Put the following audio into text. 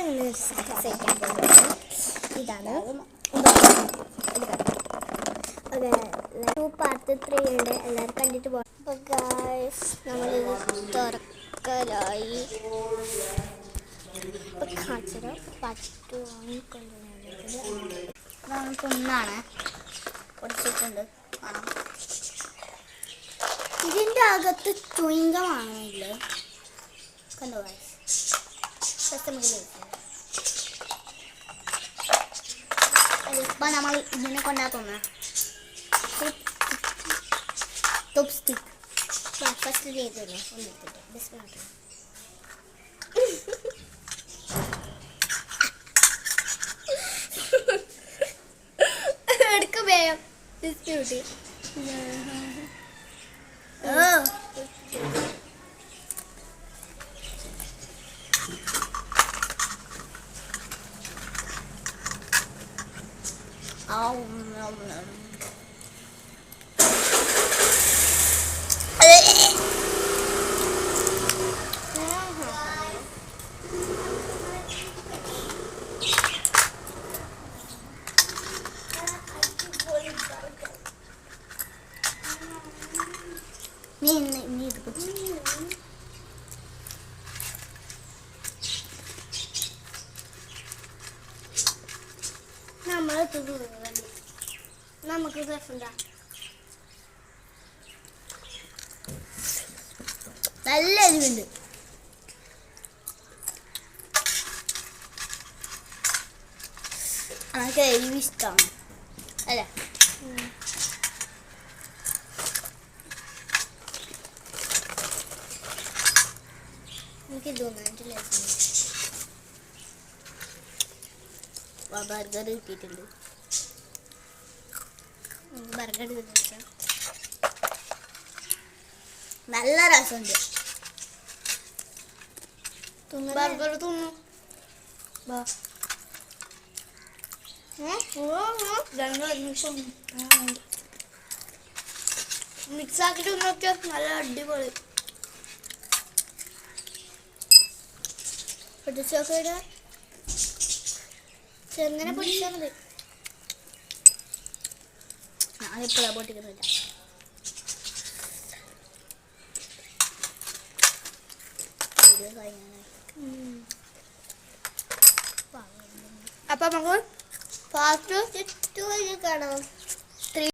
സെറ്റാൻ പോകുന്നത് ഇതാണ്. Okay, 2 part 3 ഉണ്ട്. എല്ലാവരും കണ്ടിട്ട് പോകാം. അപ്പോൾ ഗായ്സ്, നമ്മളിത് തുറക്കലായി. അപ്പോൾ കാണിച്ചത് പട്ട് വാങ്ങിക്കൊണ്ടുവന്നത് നമുക്കൊന്നാണ് പൊടിച്ചിട്ടുണ്ട്. കാണാം, ഇതിൻ്റെ അകത്ത് ചുയിങ്കമാണില്ലേ, കണ്ടോ ഗായ്സ്. ഇപ്പം നമ്മൾ ഇതിനെ കൊണ്ടാക്കുന്ന ടോപ്പ് സ്റ്റിക്ക് ഫസ്റ്റ് ചെയ്തല്ലോ ഒന്നെടുത്തിട്ട് ബിസ്മില്ലാ. എടുക്ക വേഗം ബിസ്മിറ്റ്. നമുക്ക് രസമുണ്ടാ, നല്ല എരിവുണ്ട്. എനിക്ക് എരിവ് ഇഷ്ടമാണ് അല്ലേ. എനിക്ക് തോന്നുന്നില്ല. ബർഗർ കിട്ടിയിട്ടുണ്ട്. ബർഗർ നല്ല രസമുണ്ട്. ബർഗർ തിന്നു മിക്സ് ആക്കിട്ട് നോക്കിയാൽ നല്ല അടിപൊളി. പൊടിച്ചൊക്കെ ചെറുങ്ങനെ പൊടിച്ചാൽ മതി. ഞാനിപ്പോഴാണ് പൊട്ടിക്കുന്നില്ല. അപ്പൊ നമുക്ക് ഫാസ്റ്റ് കാണാം.